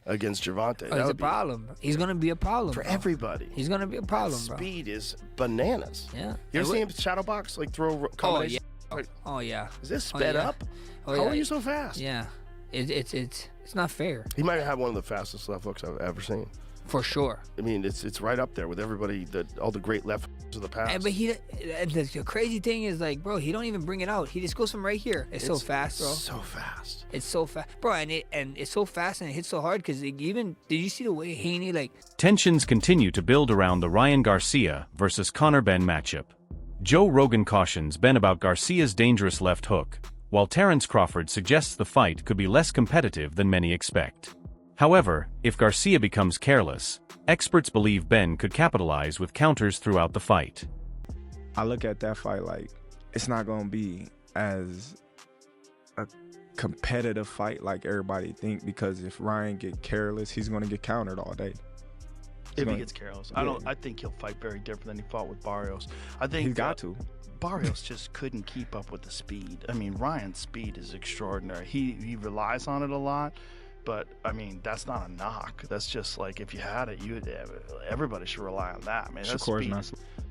against Gervonta. Oh, he's a problem. He's going to be a problem for bro. everybody. He's going to be a problem, bro. Speed is bananas. Yeah. You ever see him shadow box, like throw combinations? Oh, yeah. Is this sped up? Oh, How yeah. are you so fast? Yeah. It's not fair. He might have one of the fastest left hooks I've ever seen. For sure. I mean, it's right up there with everybody, all the great left hooks of the past. But the crazy thing is, like, bro, he don't even bring it out. He just goes from right here. It's so fast, bro. So fast. It's so fast, bro, and it's so fast and it hits so hard because even did you see the way Haney like? Tensions continue to build around the Ryan Garcia versus Conor Benn matchup. Joe Rogan cautions Benn about Garcia's dangerous left hook, while Terence Crawford suggests the fight could be less competitive than many expect. However, if Garcia becomes careless, experts believe Benn could capitalize with counters throughout the fight. I look at that fight like it's not going to be as a competitive fight like everybody think, because if Ryan get careless, he's going to get countered all day. If he gets careless, I think he'll fight very different than he fought with Barrios. I think he's got to. Barrios just couldn't keep up with the speed. I mean, Ryan's speed is extraordinary. He relies on it a lot, but I mean, that's not a knock. That's just like, if you had it, everybody should rely on that. I mean, that's speed.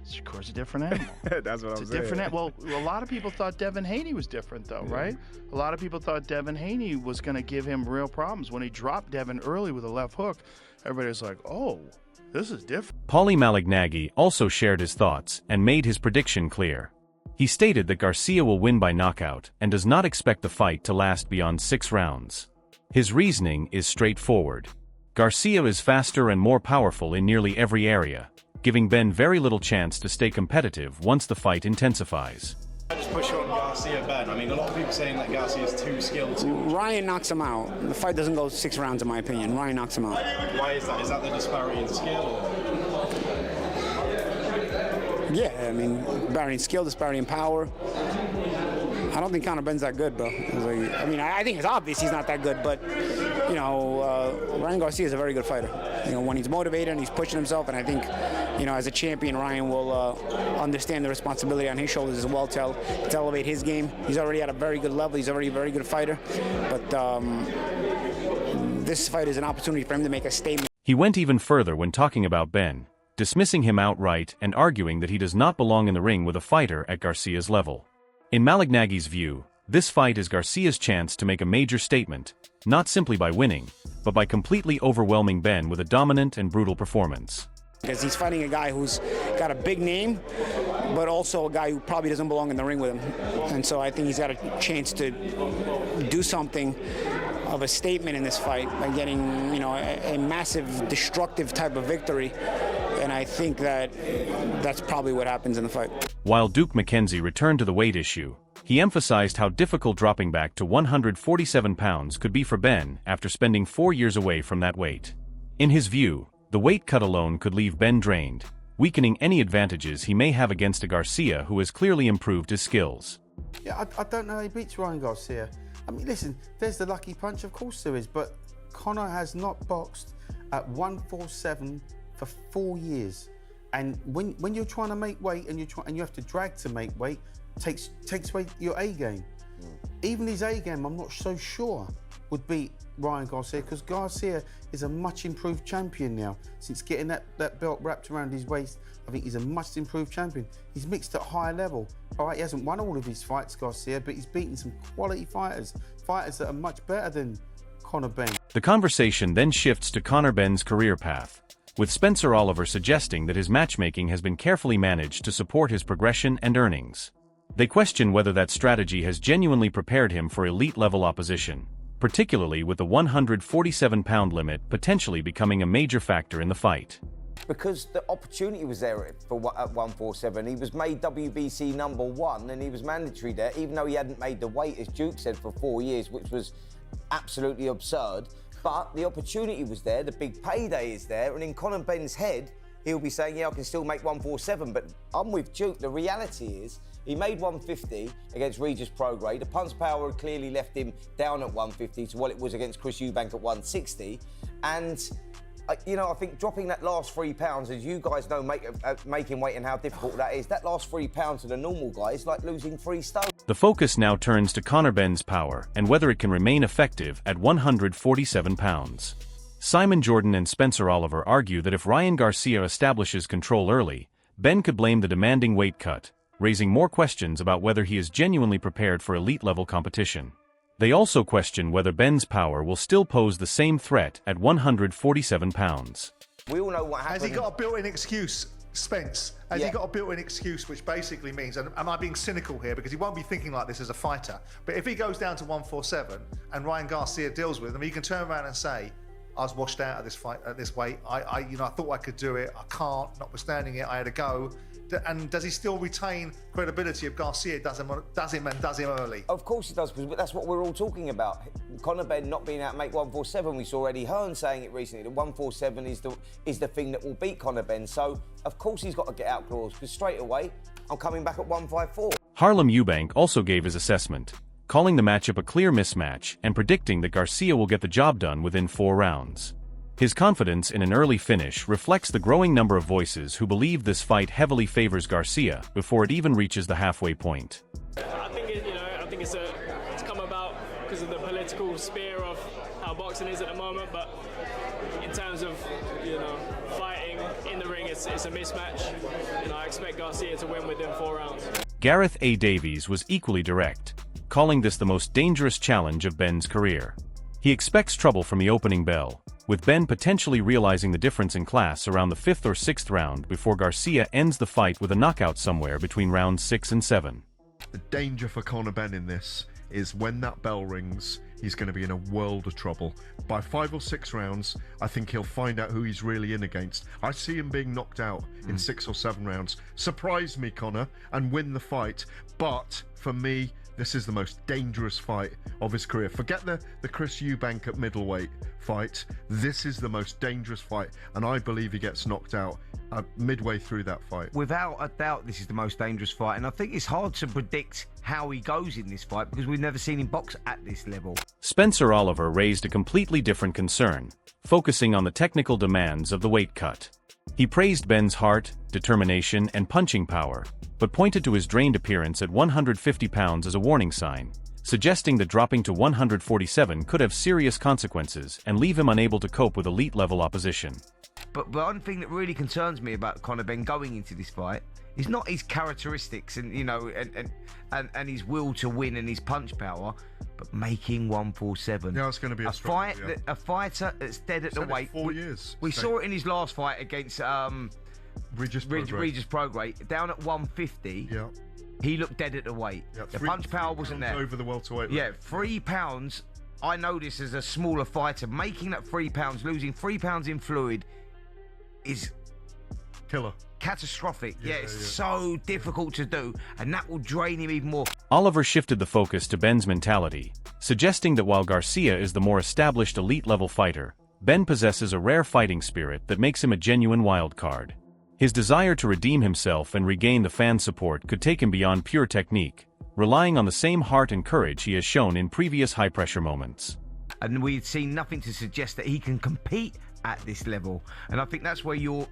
Shakur's a different animal. That's what I'm saying. Different. Well, a lot of people thought Devin Haney was different, though, right? A lot of people thought Devin Haney was going to give him real problems. When he dropped Devin early with a left hook, everybody was like, oh, this is different. Paulie Malignaggi also shared his thoughts and made his prediction clear. He stated that Garcia will win by knockout and does not expect the fight to last beyond 6 rounds. His reasoning is straightforward. Garcia is faster and more powerful in nearly every area, giving Benn very little chance to stay competitive once the fight intensifies. Just push on Garcia, Benn. I mean, a lot of people saying that Garcia is too skilled. Ryan knocks him out. The fight doesn't go 6 rounds, in my opinion. Ryan knocks him out. Why is that? Is that the disparity in skill? Yeah, I mean, disparity in skill, disparity in power. I don't think Conor Benn's that good, bro. I mean, I think it's obvious he's not that good, but, you know, Ryan Garcia is a very good fighter. You know, when he's motivated and he's pushing himself, and I think, you know, as a champion, Ryan will understand the responsibility on his shoulders as well to elevate his game. He's already at a very good level. He's already a very good fighter. But this fight is an opportunity for him to make a statement. He went even further when talking about Benn, dismissing him outright and arguing that he does not belong in the ring with a fighter at Garcia's level. In Malignaggi's view, this fight is Garcia's chance to make a major statement, not simply by winning, but by completely overwhelming Benn with a dominant and brutal performance. Because he's fighting a guy who's got a big name, but also a guy who probably doesn't belong in the ring with him. And so I think he's got a chance to do something of a statement in this fight by getting, you know, a massive, destructive type of victory. And I think that's probably what happens in the fight. While Duke McKenzie returned to the weight issue, he emphasized how difficult dropping back to 147 pounds could be for Benn after spending 4 years away from that weight. In his view, the weight cut alone could leave Benn drained, weakening any advantages he may have against a Garcia who has clearly improved his skills. Yeah, I don't know how he beats Ryan Garcia. I mean, listen, there's the lucky punch, of course there is, but Conor has not boxed at 147 for 4 years. And when you're trying to make weight and you have to drag to make weight, takes away your A game. Even his A game, I'm not so sure would beat Ryan Garcia, because Garcia is a much improved champion now. Since getting that belt wrapped around his waist, I think he's a much improved champion. He's mixed at high level. All right, he hasn't won all of his fights, Garcia, but he's beaten some quality fighters that are much better than Conor Benn. The conversation then shifts to Conor Benn's career path, with Spencer Oliver suggesting that his matchmaking has been carefully managed to support his progression and earnings. They question whether that strategy has genuinely prepared him for elite-level opposition, particularly with the 147-pound limit potentially becoming a major factor in the fight. Because the opportunity was there at 147. He was made WBC #1 and he was mandatory there, even though he hadn't made the weight, as Duke said, for 4 years, which was absolutely absurd. But the opportunity was there, the big payday is there, and in Conor Benn's head, he'll be saying, yeah, I can still make 147, but I'm with Duke. The reality is, he made 150 against Regis Prograis. The punch power had clearly left him down at 150 to what it was against Chris Eubank at 160. And, you know, I think dropping that last 3 pounds, as you guys know, making weight and how difficult that is, that last 3 pounds to the normal guy is like losing 3 stone. The focus now turns to Conor Benn's power and whether it can remain effective at 147 pounds. Simon Jordan and Spencer Oliver argue that if Ryan Garcia establishes control early, Ben could blame the demanding weight cut, raising more questions about whether he is genuinely prepared for elite-level competition. They also question whether Ben's power will still pose the same threat at 147 pounds. We all know what happened. Has he got a built-in excuse, Spence? Has he got a built-in excuse, which basically means, and am I being cynical here, because he won't be thinking like this as a fighter, but if he goes down to 147 and Ryan Garcia deals with him, he can turn around and say, I was washed out of this fight at this weight. I thought I could do it. I can't. Notwithstanding it, I had to go. And does he still retain credibility if Garcia does him early? Of course he does, because that's what we're all talking about. Conor Benn not being able to make 147. We saw Eddie Hearn saying it recently. The 147 is the thing that will beat Conor Benn. So of course he's got a get out clause, because straight away I'm coming back at 154. Harlem Eubank also gave his assessment, calling the matchup a clear mismatch and predicting that Garcia will get the job done within 4 rounds. His confidence in an early finish reflects the growing number of voices who believe this fight heavily favors Garcia before it even reaches the halfway point. I think it's come about because of the political sphere of how boxing is at the moment, but in terms of fighting in the ring, it's a mismatch. I expect Garcia to win within 4 rounds. Gareth A. Davies was equally direct, calling this the most dangerous challenge of Ben's career. He expects trouble from the opening bell, with Ben potentially realizing the difference in class around the 5th or 6th round before Garcia ends the fight with a knockout somewhere between rounds 6 and 7. The danger for Conor Benn in this is when that bell rings, he's going to be in a world of trouble. By 5 or 6 rounds, I think he'll find out who he's really in against. I see him being knocked out in 6 or 7 rounds. Surprise me, Conor, and win the fight. But for me, this is the most dangerous fight of his career. Forget the Chris Eubank at middleweight fight. This is the most dangerous fight, and I believe he gets knocked out midway through that fight. Without a doubt, this is the most dangerous fight, and I think it's hard to predict how he goes in this fight because we've never seen him box at this level. Spencer Oliver raised a completely different concern, focusing on the technical demands of the weight cut. He praised Ben's heart, determination, and punching power, but pointed to his drained appearance at 150 pounds as a warning sign, suggesting that dropping to 147 could have serious consequences and leave him unable to cope with elite-level opposition. But one thing that really concerns me about Conor Benn going into this fight is not his characteristics and and his will to win and his punch power, but making 147. Yeah, it's going to be a fight. A fighter that's dead at the weight. 4 years. We saw it in his last fight against Regis Prograis, down at 150. Yeah. He looked dead at the weight. Yeah, the punch power wasn't there. Over the welterweight. Yeah, 3 pounds. I know this as a smaller fighter. Making that 3 pounds, losing 3 pounds in fluid is killer. Catastrophic. Yeah, it's so difficult to do, and that will drain him even more. Oliver shifted the focus to Ben's mentality, suggesting that while Garcia is the more established elite-level fighter, Ben possesses a rare fighting spirit that makes him a genuine wild card. His desire to redeem himself and regain the fan support could take him beyond pure technique, relying on the same heart and courage he has shown in previous high-pressure moments. And we've seen nothing to suggest that he can compete at this level, and I think that's where your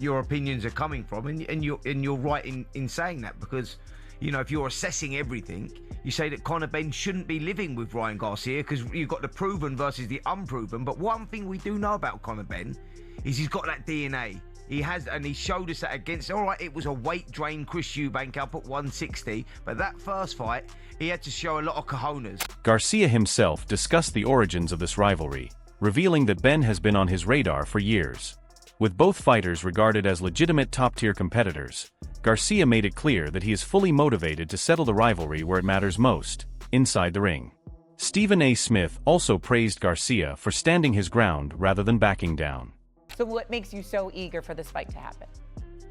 opinions are coming from, and you're right in saying that, because if you're assessing everything, you say that Conor Benn shouldn't be living with Ryan Garcia because you've got the proven versus the unproven. But one thing we do know about Conor Benn is he's got that DNA. He has, and he showed us that against, all right, it was a weight drain Chris Eubank up at 160, but that first fight, he had to show a lot of cojones. Garcia himself discussed the origins of this rivalry, revealing that Ben has been on his radar for years. With both fighters regarded as legitimate top-tier competitors, Garcia made it clear that he is fully motivated to settle the rivalry where it matters most, inside the ring. Stephen A. Smith also praised Garcia for standing his ground rather than backing down. So what makes you so eager for this fight to happen?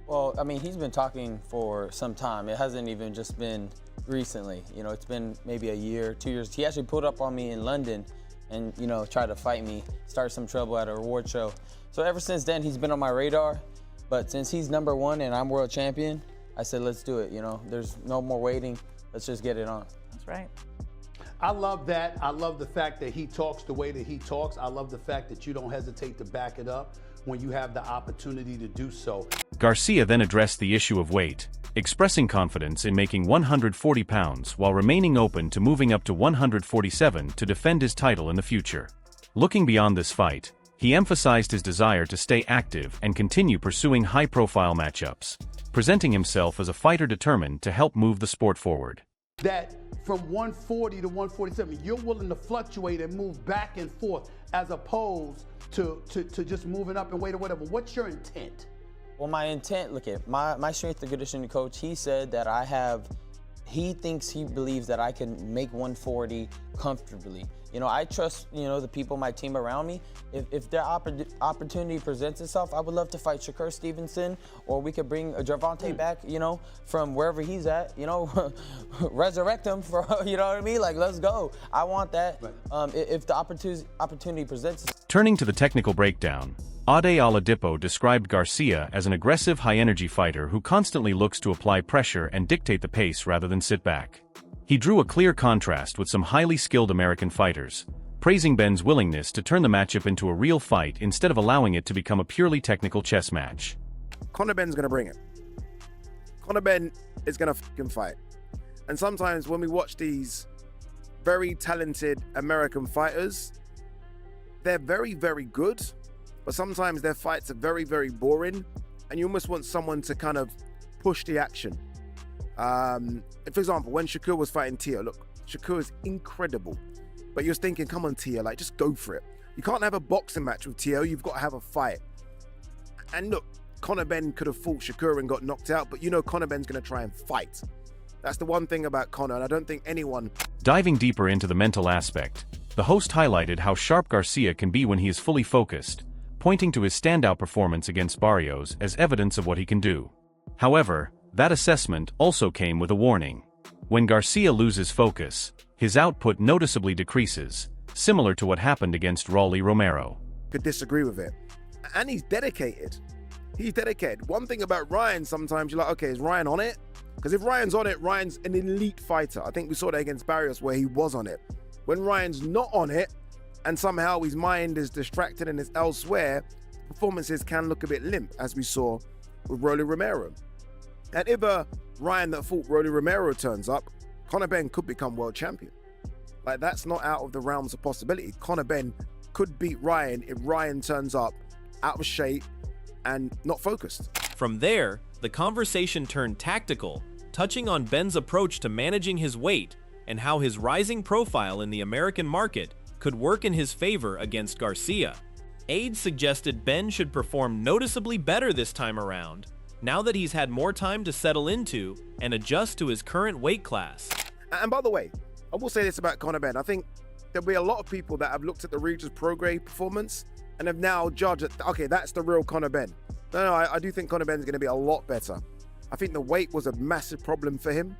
Well, I mean, he's been talking for some time. It hasn't even just been recently. It's been maybe a year, 2 years. He actually pulled up on me in London and, tried to fight me, start some trouble at a reward show. So ever since then, he's been on my radar. But since he's #1 and I'm world champion, I said, let's do it. There's no more waiting. Let's just get it on. That's right. I love that. I love the fact that he talks the way that he talks. I love the fact that you don't hesitate to back it up when you have the opportunity to do so. Garcia then addressed the issue of weight, expressing confidence in making 140 pounds while remaining open to moving up to 147 to defend his title in the future. Looking beyond this fight, he emphasized his desire to stay active and continue pursuing high-profile matchups, presenting himself as a fighter determined to help move the sport forward. That from 140 to 147, you're willing to fluctuate and move back and forth as opposed to just moving up and weight or whatever. What's your intent? Well, my intent, look at my strength and conditioning coach, he said that he believes that I can make 140 comfortably. You know, I trust, the people, my team around me. If their opportunity presents itself, I would love to fight Shakur Stevenson, or we could bring Gervonta back, from wherever he's at, resurrect him for, you know what I mean? Like, let's go. I want that. If the opportunity presents itself. Turning to the technical breakdown, Ade Oladipo described Garcia as an aggressive, high-energy fighter who constantly looks to apply pressure and dictate the pace rather than sit back. He drew a clear contrast with some highly skilled American fighters, praising Benn's willingness to turn the matchup into a real fight instead of allowing it to become a purely technical chess match. Conor Benn's going to bring it. Conor Benn is going to fucking fight. And sometimes when we watch these very talented American fighters, they're very, very good, but sometimes their fights are very, very boring, and you almost want someone to kind of push the action. For example, when Shakur was fighting Tia, look, Shakur is incredible, but you're thinking, come on, Tia, like, just go for it. You can't have a boxing match with Tia, you've got to have a fight. And look, Conor Benn could have fought Shakur and got knocked out, but Conor Benn's going to try and fight. That's the one thing about Conor, and I don't think anyone... Diving deeper into the mental aspect, the host highlighted how sharp Garcia can be when he is fully focused, pointing to his standout performance against Barrios as evidence of what he can do. However, that assessment also came with a warning. When Garcia loses focus, his output noticeably decreases, similar to what happened against Rolly Romero. Could disagree with it. And he's dedicated. He's dedicated. One thing about Ryan, sometimes you're like, okay, is Ryan on it? Because if Ryan's on it, Ryan's an elite fighter. I think we saw that against Barrios where he was on it. When Ryan's not on it, and somehow his mind is distracted and is elsewhere, performances can look a bit limp, as we saw with Rolly Romero. And if Ryan that fought Rolly Romero turns up, Conor Benn could become world champion. Like, that's not out of the realms of possibility. Conor Benn could beat Ryan if Ryan turns up out of shape and not focused. From there, the conversation turned tactical, touching on Benn's approach to managing his weight and how his rising profile in the American market could work in his favor against Garcia. Ade suggested Benn should perform noticeably better this time around, now that he's had more time to settle into and adjust to his current weight class. And by the way, I will say this about Conor Benn. I think there'll be a lot of people that have looked at the Regis Prograis performance and have now judged that, okay, that's the real Conor Benn. No, I do think Conor Benn's going to be a lot better. I think the weight was a massive problem for him.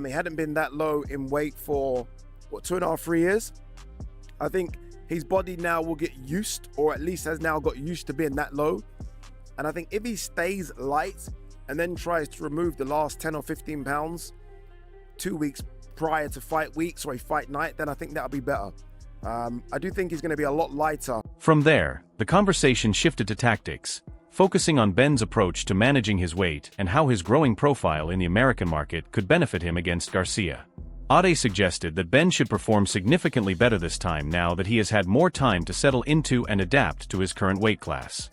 He hadn't been that low in weight for, 2.5, 3 years? I think his body now will get used, or at least has now got used to being that low. And I think if he stays light and then tries to remove the last 10 or 15 pounds 2 weeks prior to fight weeks or a fight night, then I think that'll be better. I do think he's going to be a lot lighter. From there, the conversation shifted to tactics, focusing on Benn's approach to managing his weight and how his growing profile in the American market could benefit him against Garcia. Ade suggested that Benn should perform significantly better this time now that he has had more time to settle into and adapt to his current weight class.